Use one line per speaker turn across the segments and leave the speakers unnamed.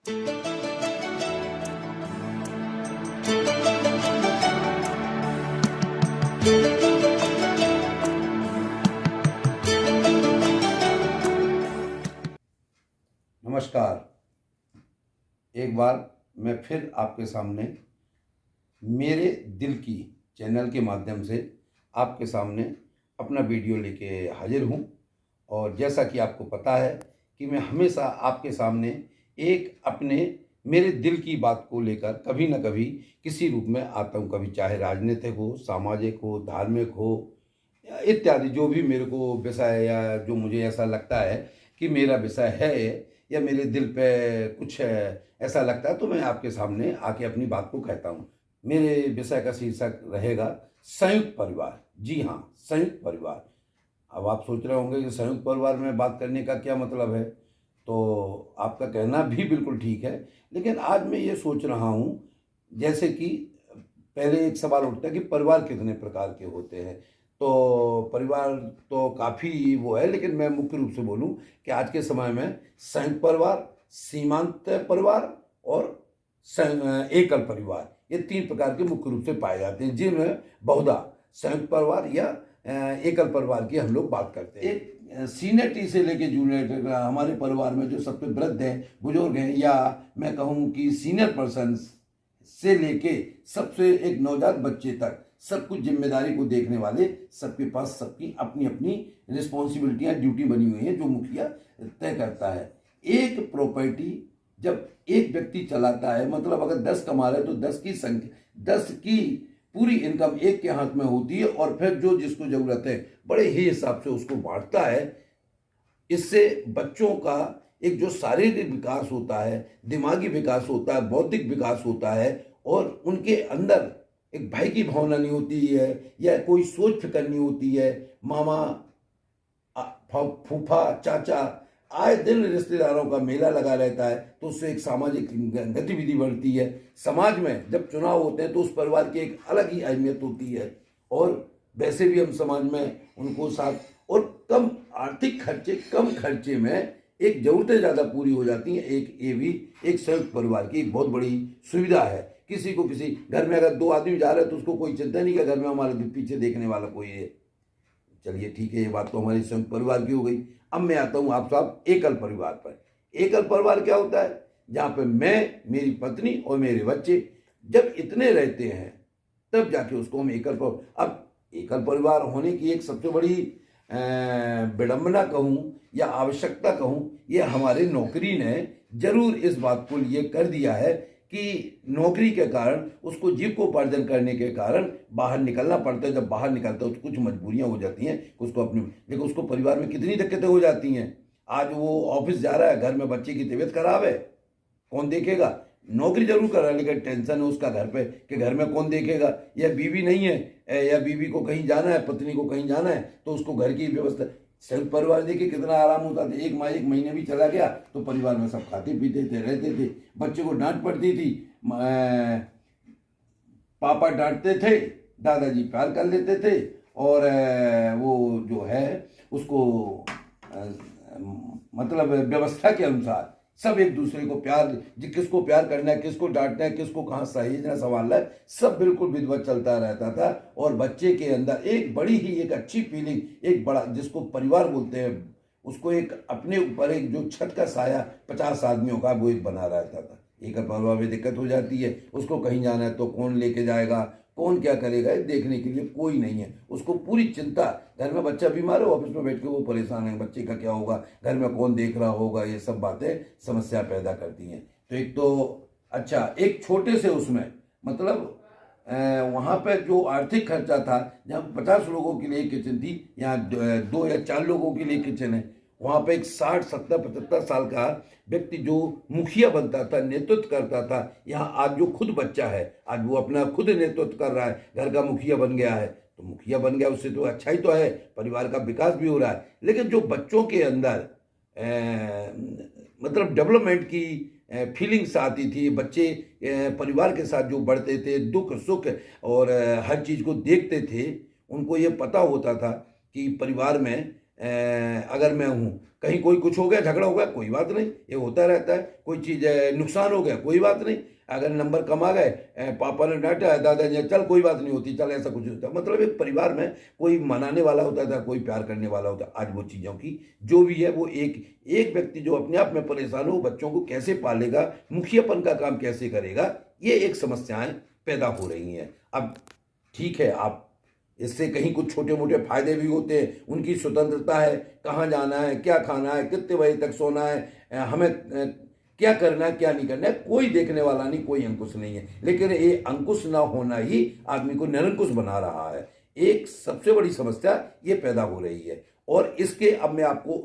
नमस्कार। एक बार मैं फिर आपके सामने मेरे दिल की चैनल के माध्यम से आपके सामने अपना वीडियो लेके हाजिर हूँ। और जैसा कि आपको पता है कि मैं हमेशा आपके सामने एक अपने मेरे दिल की बात को लेकर कभी न कभी किसी रूप में आता हूँ। कभी चाहे राजनीतिक हो, सामाजिक हो, धार्मिक हो इत्यादि, जो भी मेरे को विषय या जो मुझे ऐसा लगता है कि मेरा विषय है या मेरे दिल पे कुछ ऐसा लगता है, तो मैं आपके सामने आके अपनी बात को कहता हूँ। मेरे विषय का शीर्षक रहेगा संयुक्त परिवार। जी हाँ, संयुक्त परिवार। अब आप सोच रहे होंगे कि संयुक्त परिवार में बात करने का क्या मतलब है, तो आपका कहना भी बिल्कुल ठीक है। लेकिन आज मैं ये सोच रहा हूँ, जैसे कि पहले एक सवाल उठता है कि परिवार कितने प्रकार के होते हैं। तो परिवार तो काफ़ी वो है, लेकिन मैं मुख्य रूप से बोलूँ कि आज के समय में संयुक्त परिवार, सीमांत परिवार और एकल परिवार, ये 3 प्रकार के मुख्य रूप से पाए जाते हैं, जिनमें बहुधा संयुक्त परिवार या एकल परिवार की हम लोग बात करते हैं। एक सीनियरिटी से लेके जूनियर तक हमारे परिवार में जो सबसे वृद्ध हैं, बुजुर्ग हैं, या मैं कहूँ कि सीनियर पर्सन से लेके सबसे एक नवजात बच्चे तक सब कुछ जिम्मेदारी को देखने वाले, सबके पास सबकी अपनी अपनी रिस्पॉन्सिबिलिटियाँ, ड्यूटी बनी हुई है जो मुखिया तय करता है। एक प्रॉपर्टी जब एक व्यक्ति चलाता है, मतलब अगर 10 कमा रहे तो 10 की संख्या, 10 की पूरी इनकम एक के हाथ में होती है, और फिर जो जिसको जरूरत है बड़े ही हिसाब से उसको बांटता है। इससे बच्चों का एक जो शारीरिक विकास होता है, दिमागी विकास होता है, बौद्धिक विकास होता है, और उनके अंदर एक भय की भावना नहीं होती है या कोई सोच फिक्र नहीं होती है। मामा, फूफा, चाचा, आए दिन रिश्तेदारों का मेला लगा रहता है, तो उससे एक सामाजिक गतिविधि बढ़ती है। समाज में जब चुनाव होते हैं तो उस परिवार की एक अलग ही अहमियत होती है। और वैसे भी हम समाज में उनको साथ, और कम आर्थिक खर्चे, कम खर्चे में एक ज़रूरतें ज़्यादा पूरी हो जाती हैं। ये भी एक संयुक्त परिवार की एक बहुत बड़ी सुविधा है। किसी को किसी घर में अगर 2 आदमी जा रहे हैं तो उसको कोई चिंता नहीं कि घर में हमारे पीछे देखने वाला कोई है। चलिए ठीक है, ये बात तो हमारी संयुक्त परिवार की हो गई। अब मैं आता हूँ आप साहब एकल परिवार पर। एकल परिवार क्या होता है? जहाँ पे मैं, मेरी पत्नी और मेरे बच्चे जब इतने रहते हैं, तब जाके उसको हम एकल परिवार। अब एकल परिवार होने की एक सबसे बड़ी विडंबना कहूँ या आवश्यकता कहूँ, ये हमारे नौकरी ने जरूर इस बात को लिए कर दिया है कि नौकरी के कारण उसको जीविकोपार्जन करने के कारण बाहर निकलना पड़ता है। जब बाहर निकलता है तो कुछ मजबूरियां हो जाती हैं उसको अपनी, लेकिन उसको परिवार में कितनी दिक्कतें हो जाती हैं। आज वो ऑफिस जा रहा है, घर में बच्चे की तबीयत खराब है, कौन देखेगा? नौकरी जरूर कर रहा है, लेकिन टेंशन है उसका घर पे कि घर में कौन देखेगा। या बीवी नहीं है, या बीवी को कहीं जाना है, पत्नी को कहीं जाना है, तो उसको घर की व्यवस्था। संयुक्त परिवार देखिए कितना आराम होता था। एक महीने भी चला गया तो परिवार में सब खाते पीते थे, रहते थे। बच्चे को डांट पड़ती थी, पापा डांटते थे, दादाजी प्यार कर लेते थे, और वो जो है उसको मतलब व्यवस्था के अनुसार सब एक दूसरे को प्यार, किसको प्यार करना है, किसको डांटना है, किसको कहाँ सहेजना संभालना है, सब बिल्कुल विधिवत चलता रहता था। और बच्चे के अंदर एक बड़ी ही एक अच्छी फीलिंग, एक बड़ा जिसको परिवार बोलते हैं, उसको एक अपने ऊपर एक जो छत का साया 50 आदमियों का वो एक बना रहता था। एक परिवार में दिक्कत हो जाती है, उसको कहीं जाना है तो कौन लेके जाएगा, कौन क्या करेगा, देखने के लिए कोई नहीं है। उसको पूरी चिंता, घर में बच्चा बीमार है, ऑफिस में बैठ के वो परेशान है, बच्चे का क्या होगा, घर में कौन देख रहा होगा, ये सब बातें समस्या पैदा करती हैं। तो एक तो अच्छा, एक छोटे से उसमें मतलब वहाँ पे जो आर्थिक खर्चा था, जहाँ 50 लोगों के लिए किचन थी, यहाँ 2 या 4 लोगों के लिए किचन है। वहाँ पे एक 60, 70, 75 साल का व्यक्ति जो मुखिया बनता था, नेतृत्व करता था, यहाँ आज जो खुद बच्चा है, आज वो अपना खुद नेतृत्व कर रहा है, घर का मुखिया बन गया है। तो मुखिया बन गया, उससे तो अच्छा ही तो है, परिवार का विकास भी हो रहा है। लेकिन जो बच्चों के अंदर मतलब डेवलपमेंट की फीलिंग्स आती थी, बच्चे परिवार के साथ जो बढ़ते थे, दुख सुख और हर चीज़ को देखते थे, उनको ये पता होता था कि परिवार में अगर मैं हूँ, कहीं कोई कुछ हो गया, झगड़ा हो गया, कोई बात नहीं, ये होता रहता है। कोई चीज़ नुकसान हो गया, कोई बात नहीं। अगर नंबर कम आ गए, पापा ने डांटा, दादा ने, चल कोई बात नहीं होती, चल ऐसा कुछ होता है। मतलब एक परिवार में कोई मनाने वाला होता था, कोई प्यार करने वाला होता। आज वो चीज़ों की जो भी है, वो एक एक व्यक्ति जो अपने आप में परेशान हो, बच्चों को कैसे पालेगा, मुखियापन का काम कैसे करेगा, ये एक समस्याएं पैदा हो रही हैं। अब ठीक है, आप इससे कहीं कुछ छोटे मोटे फायदे भी होते हैं, उनकी स्वतंत्रता है, कहाँ जाना है, क्या खाना है, कितने बजे तक सोना है, हमें क्या करना है, क्या नहीं करना है, कोई देखने वाला नहीं, कोई अंकुश नहीं है। लेकिन ये अंकुश ना होना ही आदमी को निरंकुश बना रहा है। एक सबसे बड़ी समस्या ये पैदा हो रही है। और इसके अब मैं आपको,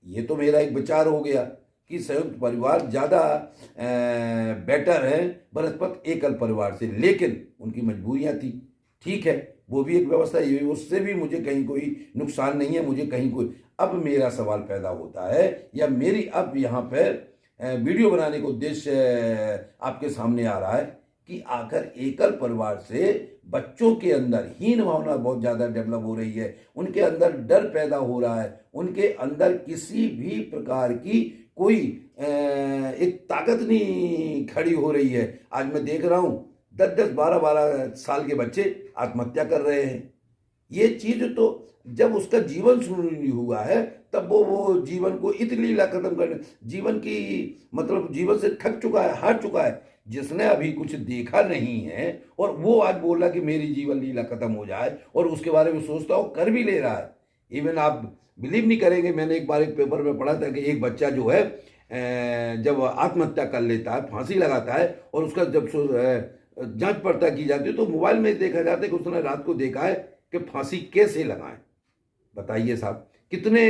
ये तो मेरा एक विचार हो गया कि संयुक्त परिवार ज़्यादा बेटर है बनस्पत एकल परिवार से, लेकिन उनकी मजबूरियां थी। ठीक है, वो भी एक व्यवस्था, ये उससे भी मुझे कहीं कोई नुकसान नहीं है, मुझे कहीं कोई। अब मेरा सवाल पैदा होता है, या मेरी अब यहाँ पर वीडियो बनाने का उद्देश्य आपके सामने आ रहा है कि आखिर एकल परिवार से बच्चों के अंदर हीन भावना बहुत ज़्यादा डेवलप हो रही है, उनके अंदर डर पैदा हो रहा है, उनके अंदर किसी भी प्रकार की कोई एक ताकत नहीं खड़ी हो रही है। आज मैं देख रहा हूँ 10-10, 12-12 साल के बच्चे आत्महत्या कर रहे हैं। ये चीज तो जब उसका जीवन शुरू नहीं हुआ है, तब वो जीवन को इतनी लीला खत्म करने, जीवन की मतलब जीवन से थक चुका है, हार चुका है। जिसने अभी कुछ देखा नहीं है और वो आज बोल रहा कि मेरी जीवन लीला खत्म हो जाए, और उसके बारे में सोचता हो, कर भी ले रहा है। इवन आप बिलीव नहीं करेंगे, मैंने एक बार एक पेपर में पढ़ा था कि एक बच्चा जो है जब आत्महत्या कर लेता है, फांसी लगाता है, और उसका जब जांच पड़ताल की जाती है तो मोबाइल में देखा जाता है कि उसने रात को देखा है कि फांसी कैसे लगाएं। बताइए साहब, कितने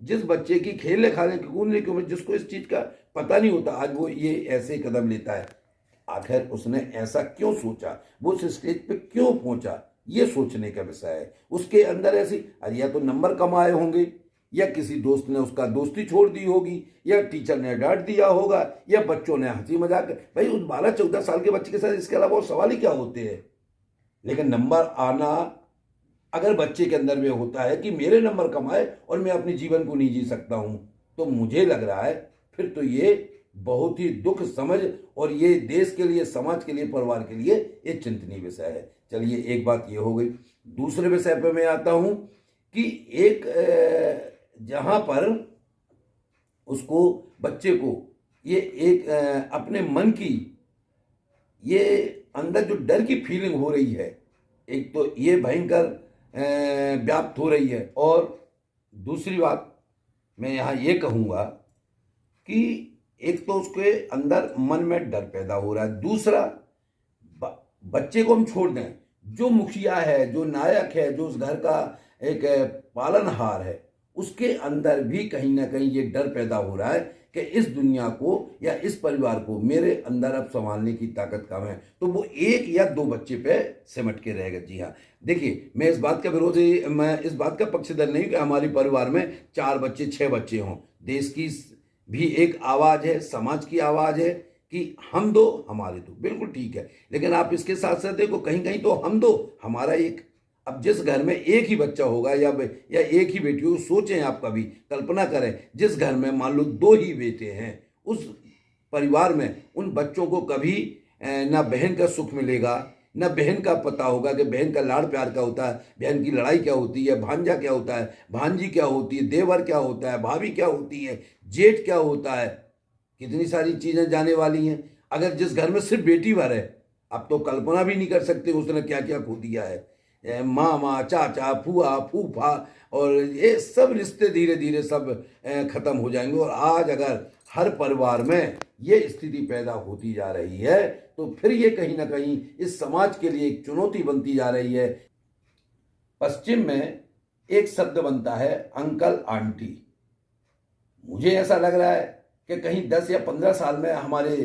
जिस बच्चे की खेलने खाने की कूदने की उम्र, जिसको इस चीज का पता नहीं होता, आज वो ये ऐसे कदम लेता है। आखिर उसने ऐसा क्यों सोचा, वो उस स्टेज पे क्यों पहुंचा, ये सोचने का विषय है। उसके अंदर ऐसी, या तो नंबर कम आए होंगे, या किसी दोस्त ने उसका दोस्ती छोड़ दी होगी, या टीचर ने डांट दिया होगा, या बच्चों ने हंसी मजाक। भाई उस 12-14 साल के बच्चे के साथ इसके अलावा और सवाल ही क्या होते हैं। लेकिन नंबर आना अगर बच्चे के अंदर में होता है कि मेरे नंबर कम आए और मैं अपने जीवन को नहीं जी सकता हूं, तो मुझे लग रहा है फिर तो ये बहुत ही दुख समझ, और ये देश के लिए, समाज के लिए, परिवार के लिए एक चिंतनीय विषय है। चलिए, एक बात ये हो गई। दूसरे विषय पर मैं आता हूं कि एक जहां पर उसको, बच्चे को ये एक अपने मन की ये अंदर जो डर की फीलिंग हो रही है, एक तो ये भयंकर व्याप्त हो रही है। और दूसरी बात मैं यहाँ ये कहूँगा कि एक तो उसके अंदर मन में डर पैदा हो रहा है, दूसरा बच्चे को हम छोड़ दें, जो मुखिया है, जो नायक है, जो उस घर का एक पालनहार है, उसके अंदर भी कहीं ना कहीं ये डर पैदा हो रहा है कि इस दुनिया को या इस परिवार को मेरे अंदर अब संभालने की ताकत कम है, तो वो एक या दो बच्चे पे सिमट के रहेगा। जी हाँ, देखिए, मैं इस बात का विरोधी, मैं इस बात का पक्षधर नहीं कि हमारे परिवार में 4 बच्चे 6 बच्चे हों। देश की भी एक आवाज़ है, समाज की आवाज़ है कि हम दो हमारे दो, बिल्कुल ठीक है। लेकिन आप इसके साथ साथ देखो, कहीं कहीं तो हम दो हमारा एक। अब जिस घर में एक ही बच्चा होगा या एक ही बेटी हो, सोचें आप, कभी कल्पना करें, जिस घर में मान लो 2 ही बेटे हैं, उस परिवार में उन बच्चों को कभी ना बहन का सुख मिलेगा, ना बहन का पता होगा कि बहन का लाड़ प्यार क्या होता है, बहन की लड़ाई क्या होती है, भांजा क्या होता है, भांजी क्या होती है, देवर क्या होता है, भाभी क्या होती है, जेठ क्या होता है। कितनी सारी चीज़ें जाने वाली हैं। अगर जिस घर में सिर्फ बेटी भर है, अब तो कल्पना भी नहीं कर सकते उसने क्या क्या खो दिया है। मामा, चाचा, फूआ, फूफा, और ये सब रिश्ते धीरे धीरे सब खत्म हो जाएंगे। और आज अगर हर परिवार में ये स्थिति पैदा होती जा रही है, तो फिर ये कहीं ना कहीं इस समाज के लिए एक चुनौती बनती जा रही है। पश्चिम में एक शब्द बनता है अंकल आंटी। मुझे ऐसा लग रहा है कि कहीं 10 या 15 साल में हमारे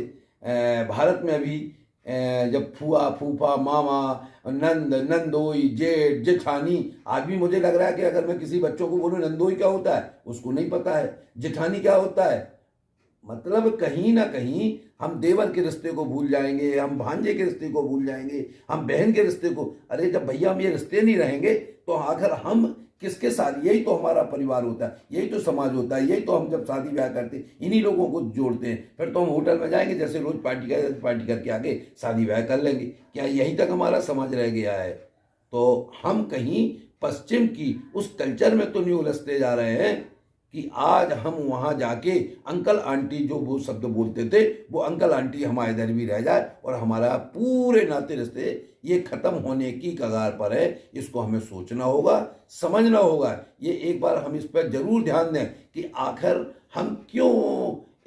भारत में अभी जब फूआ, फूफा, मामा, नंद, नंदोई, जेठ, जेठानी, आज भी मुझे लग रहा है कि अगर मैं किसी बच्चों को बोलूं नंदोई क्या होता है, उसको नहीं पता है, जेठानी क्या होता है। मतलब कहीं ना कहीं हम देवर के रिश्ते को भूल जाएंगे, हम भांजे के रिश्ते को भूल जाएंगे, हम बहन के रिश्ते को। अरे जब भैया हम ये रिश्ते नहीं रहेंगे तो आखिर हम किसके साथ, यही तो हमारा परिवार होता है, यही तो समाज होता है, यही तो हम जब शादी ब्याह करते हैं इन्हीं लोगों को जोड़ते हैं। फिर तो हम होटल में जाएंगे जैसे रोज पार्टी करके आगे शादी ब्याह कर लेंगे। क्या यहीं तक हमारा समाज रह गया है? तो हम कहीं पश्चिम की उस कल्चर में तो नहीं उलझते जा रहे हैं कि आज हम वहाँ जाके अंकल आंटी जो वो शब्द बोलते थे वो अंकल आंटी हमारे इधर भी रह जाए और हमारा पूरे नाते रिश्ते ये खत्म होने की कगार पर है। इसको हमें सोचना होगा, समझना होगा। ये एक बार हम इस पर जरूर ध्यान दें कि आखिर हम क्यों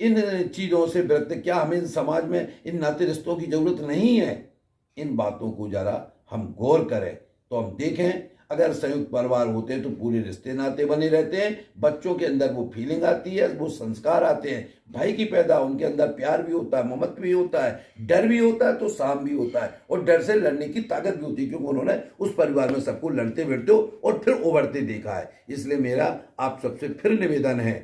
इन चीज़ों से विरक्त, क्या हमें इन समाज में इन नाते रिश्तों की जरूरत नहीं है? इन बातों को जरा हम गौर करें तो हम देखें अगर संयुक्त परिवार होते हैं तो पूरे रिश्ते नाते बने रहते हैं, बच्चों के अंदर वो फीलिंग आती है, वो संस्कार आते हैं, भाई की पैदा, उनके अंदर प्यार भी होता है, ममत्व भी होता है, डर भी होता है तो साम भी होता है, और डर से लड़ने की ताकत भी होती है क्योंकि उन्होंने उस परिवार में सबको लड़ते भिड़ते और फिर उभरते देखा है। इसलिए मेरा आप सबसे फिर निवेदन है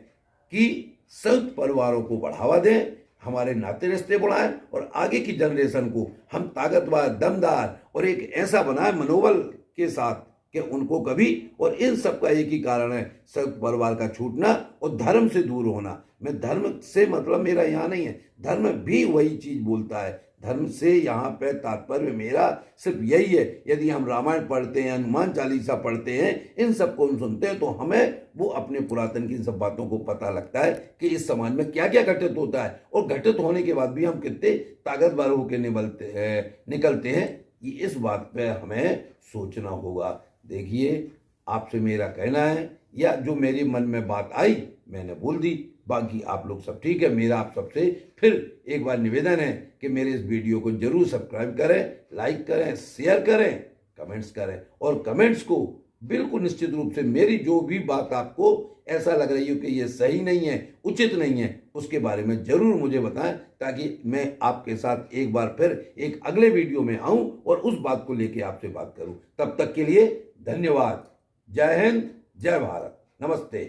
कि संयुक्त परिवारों को बढ़ावा दें, हमारे नाते रिश्ते बढ़ाएं और आगे की जनरेशन को हम ताकतवर, दमदार और एक ऐसा बनाए मनोबल के साथ कि उनको कभी, और इन सब का एक ही कारण है संयुक्त परिवार का छूटना और धर्म से दूर होना। मैं धर्म से मतलब मेरा यहाँ नहीं है, धर्म भी वही चीज बोलता है। धर्म से यहाँ पे तात्पर्य मेरा सिर्फ यही है, यदि हम रामायण पढ़ते हैं, हनुमान चालीसा पढ़ते हैं, इन सबको हम सुनते हैं तो हमें वो अपने पुरातन की इन सब बातों को पता लगता है कि इस समाज में क्या क्या घटित होता है, और घटित होने के बाद भी हम कितने ताकतवर होकर निकलते हैं। ये इस बात पे हमें सोचना होगा। देखिए, आपसे मेरा कहना है या जो मेरे मन में बात आई मैंने बोल दी, बाकी आप लोग सब ठीक है। मेरा आप सबसे फिर एक बार निवेदन है कि मेरे इस वीडियो को जरूर सब्सक्राइब करें, लाइक करें, शेयर करें, कमेंट्स करें, और कमेंट्स को बिल्कुल निश्चित रूप से मेरी जो भी बात आपको ऐसा लग रही हो कि ये सही नहीं है, उचित नहीं है, उसके बारे में जरूर मुझे बताएं ताकि मैं आपके साथ एक बार फिर एक अगले वीडियो में आऊं और उस बात को लेके आपसे बात करूं। तब तक के लिए धन्यवाद। जय हिंद, जय भारत, नमस्ते।